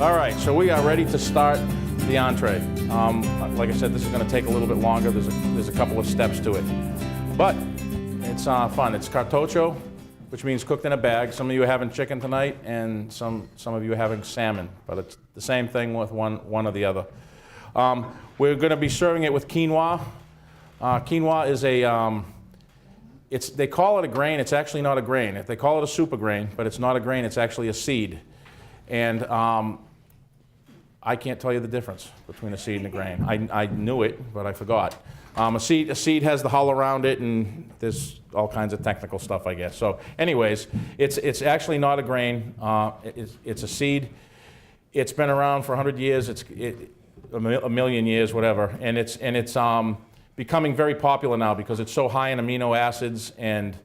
All right, so we are ready to start the entree. Like I said, this is going to take a little bit longer. There's a couple of steps to it, but it's fun. It's cartoccio, which means cooked in a bag. Some of you are having chicken tonight, and some of you are having salmon, but it's the same thing with one or the other. We're going to be serving it with quinoa. Quinoa is they call it a grain. It's actually not a grain. They call it a super grain, but it's not a grain. It's actually a seed. And I can't tell you the difference between a seed and a grain. I knew it, but I forgot. A seed has the hull around it, and there's all kinds of technical stuff, I guess. So anyways, it's actually not a grain. It's a seed. It's been around for 100 years. A million years, whatever. And it's becoming very popular now because it's so high in amino acids, and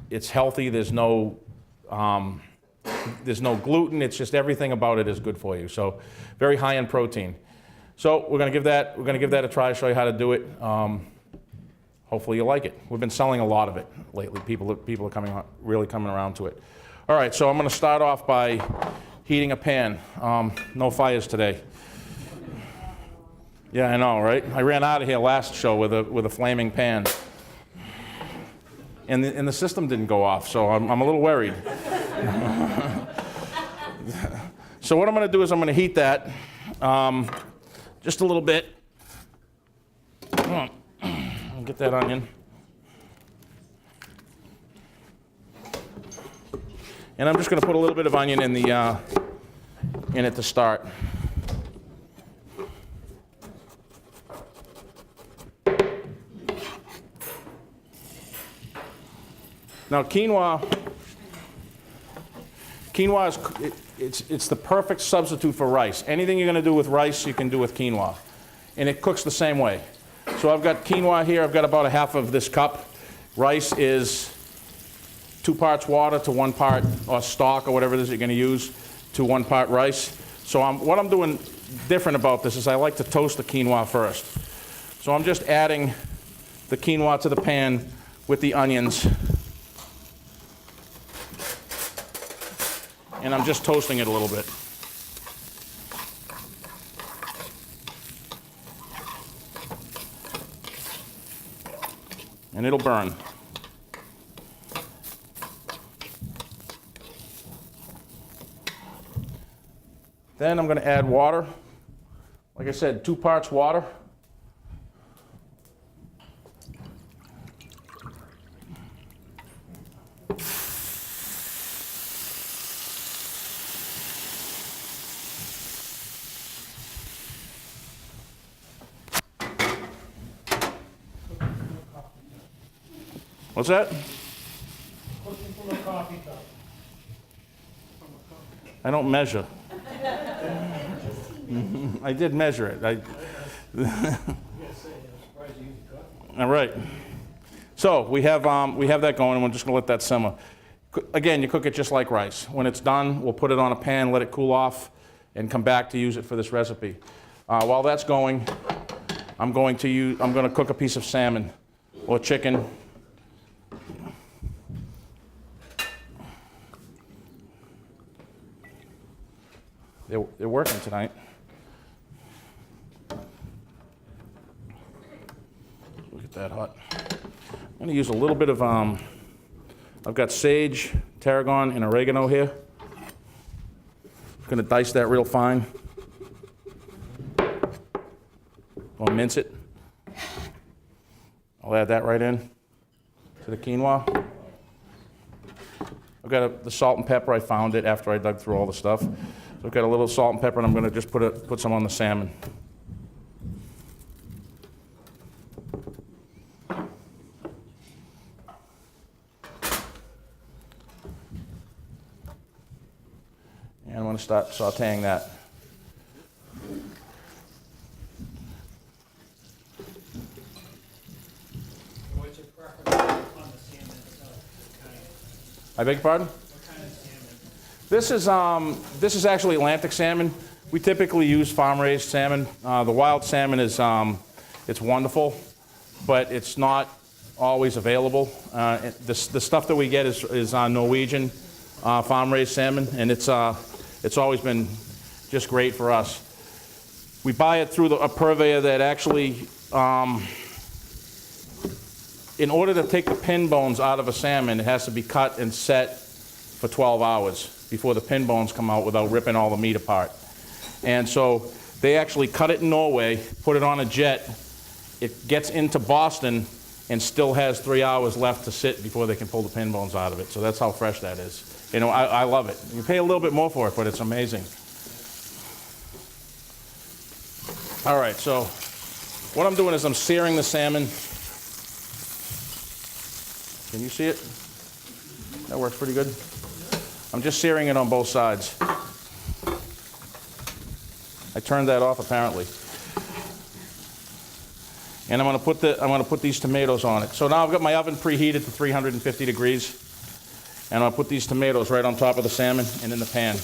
it's healthy. There's no gluten. It's just everything about it is good for you. So very high in protein. So we're going to give that a try. Show you how to do it. Hopefully you like it. We've been selling a lot of it lately. People are really coming around to it. All right. So I'm going to start off by heating a pan. No fires today. Yeah, I know, right? I ran out of here last show with a flaming pan, and the system didn't go off. So I'm a little worried. So what I'm going to do is I'm going to heat that just a little bit. I'll get that onion. And I'm just going to put a little bit of onion in it to start. Now quinoa it's the perfect substitute for rice. Anything you're going to do with rice, you can do with quinoa. And it cooks the same way. So I've got quinoa here. I've got about a half of this cup. Rice is 2 parts water to 1 part, or stock, or whatever it is you're going to use, to 1 part rice. So what I'm doing different about this is I like to toast the quinoa first. So I'm just adding the quinoa to the pan with the onions. And I'm just toasting it a little bit. And it'll burn. Then I'm going to add water. Like I said, 2 parts water. What's that? Looking for a coffee cup. I don't measure. I did measure it. All right. So we have that going, and we're just going to let that simmer. Again, you cook it just like rice. When it's done, we'll put it on a pan, let it cool off, and come back to use it for this recipe. While that's going, I'm going to cook a piece of salmon or chicken. They're working tonight. Look at that hot. I'm going to use a little bit of, I've got sage, tarragon, and oregano here. I'm going to dice that real fine. I'll mince it. I'll add that right in to the quinoa. I've got the salt and pepper. I found it after I dug through all the stuff. So I've got a little salt and pepper, and I'm going to just put some on the salmon. And I'm going to start sauteing that. What's your preference on the salmon itself? I beg your pardon? What kind of salmon? This is actually Atlantic salmon. We typically use farm-raised salmon. The wild salmon is it's wonderful, but it's not always available. The stuff that we get is Norwegian farm-raised salmon, and it's always been just great for us. We buy it through a purveyor that actually, in order to take the pin bones out of a salmon, it has to be cut and set for 12 hours before the pin bones come out without ripping all the meat apart. And so they actually cut it in Norway, put it on a jet. It gets into Boston and still has 3 hours left to sit before they can pull the pin bones out of it. So that's how fresh that is. You know, I love it. You pay a little bit more for it, but it's amazing. All right, so what I'm doing is I'm searing the salmon. Can you see it? That works pretty good. I'm just searing it on both sides. I turned that off apparently. And I'm going to put these tomatoes on it. So now I've got my oven preheated to 350 degrees. And I'll put these tomatoes right on top of the salmon and in the pan.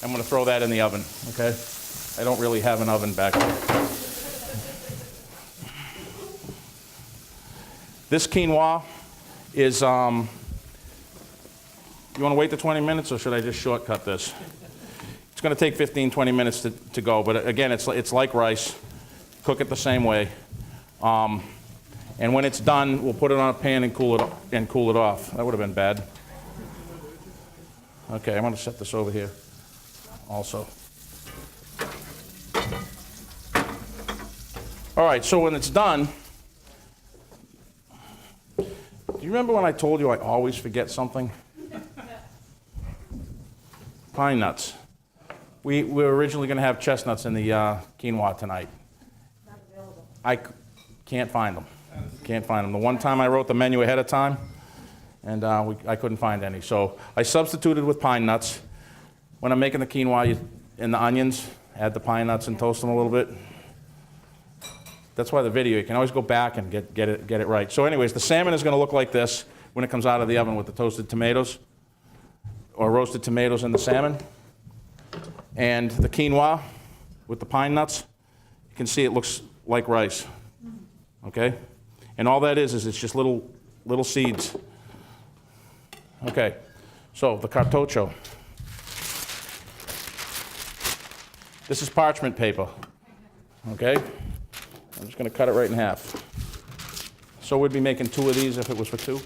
I'm going to throw that in the oven, okay? I don't really have an oven back there. This quinoa is, you want to wait the 20 minutes or should I just shortcut this? It's going to take 15, 20 minutes to go, but again, it's like rice. Cook it the same way. And when it's done, we'll put it on a pan and cool it off. That would have been bad. Okay, I'm going to set this over here also. All right, so when it's done, do you remember when I told you I always forget something? Pine nuts. We were originally going to have chestnuts in the quinoa tonight. Not available. I can't find them. Can't find them. The one time I wrote the menu ahead of time, and I couldn't find any. So I substituted with pine nuts. When I'm making the quinoa and the onions, add the pine nuts and toast them a little bit. That's why the video, you can always go back and get it right. So anyways, the salmon is going to look like this when it comes out of the oven with the toasted tomatoes or roasted tomatoes in the salmon. And the quinoa with the pine nuts, you can see it looks like rice. Okay? And all that is it's just little seeds. Okay, so the cartoccio. This is parchment paper. Okay? I'm just going to cut it right in half. So we'd be making 2 of these if it was for 2.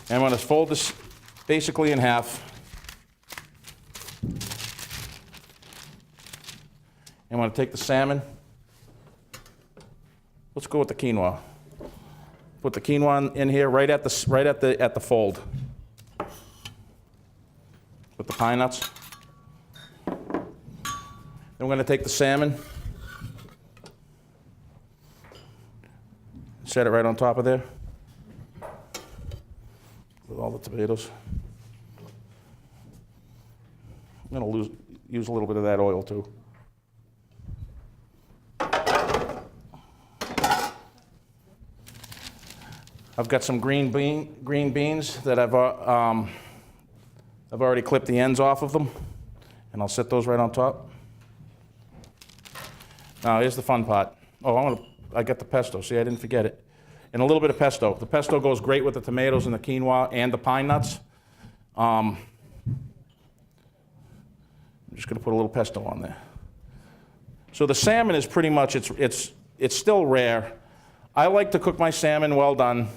And I'm going to fold this basically in half. I'm going to take the salmon. Let's go with the quinoa. Put the quinoa in here right at the fold. With the pine nuts. Then we're going to take the salmon. Set it right on top of there. With all the tomatoes. I'm going to use a little bit of that oil too. I've got some green beans that I've already clipped the ends off of them, and I'll set those right on top. Now here's the fun part. Oh, I got the pesto. See, I didn't forget it. And a little bit of pesto. The pesto goes great with the tomatoes and the quinoa and the pine nuts. I'm just going to put a little pesto on there. So the salmon is pretty much it's still rare. I like to cook my salmon well done.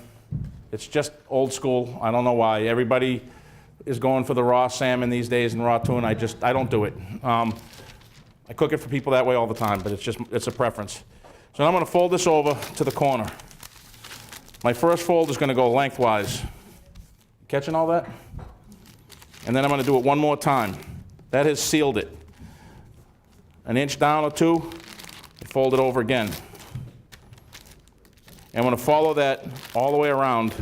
It's just old school. I don't know why. Everybody is going for the raw salmon these days and raw tuna. I don't do it. I cook it for people that way all the time, but it's a preference. So now I'm going to fold this over to the corner. My first fold is going to go lengthwise. Catching all that? And then I'm going to do it one more time. That has sealed it. An inch down or 2, fold it over again. And I'm going to follow that all the way around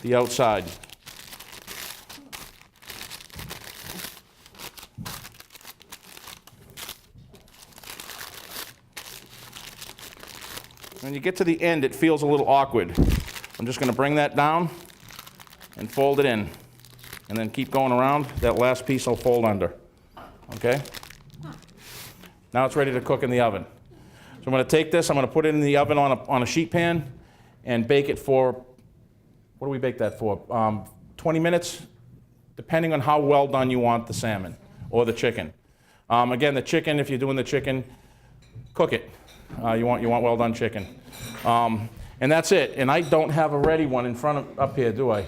the outside. When you get to the end, it feels a little awkward. I'm just going to bring that down and fold it in. And then keep going around. That last piece I'll fold under. Okay? Now it's ready to cook in the oven. So I'm going to take this, I'm going to put it in the oven on a sheet pan and bake it for, what do we bake that for? 20 minutes, depending on how well done you want the salmon or the chicken. Again, the chicken, if you're doing the chicken, cook it. You want well done chicken. And that's it. And I don't have a ready one in front of up here, do I? You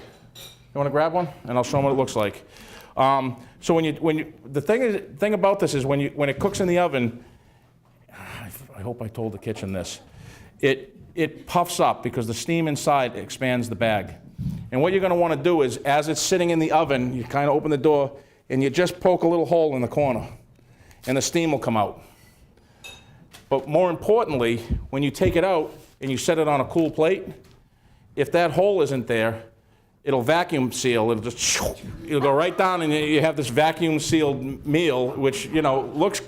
want to grab one? And I'll show them what it looks like. So the thing about this is when it cooks in the oven, I hope I told the kitchen this, it puffs up because the steam inside expands the bag. And what you're going to want to do is, as it's sitting in the oven, you kind of open the door and you just poke a little hole in the corner and the steam will come out. But more importantly, when you take it out and you set it on a cool plate, if that hole isn't there, it'll vacuum seal. It'll go right down, and you have this vacuum sealed meal, which looks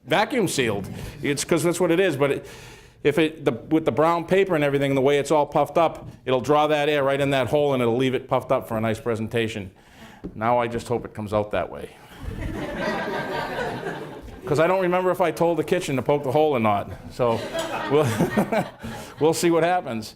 vacuum sealed. It's because that's what it is. But with the brown paper and everything, the way it's all puffed up, it'll draw that air right in that hole, and it'll leave it puffed up for a nice presentation. Now I just hope it comes out that way. Because I don't remember if I told the kitchen to poke the hole or not. So we'll see what happens.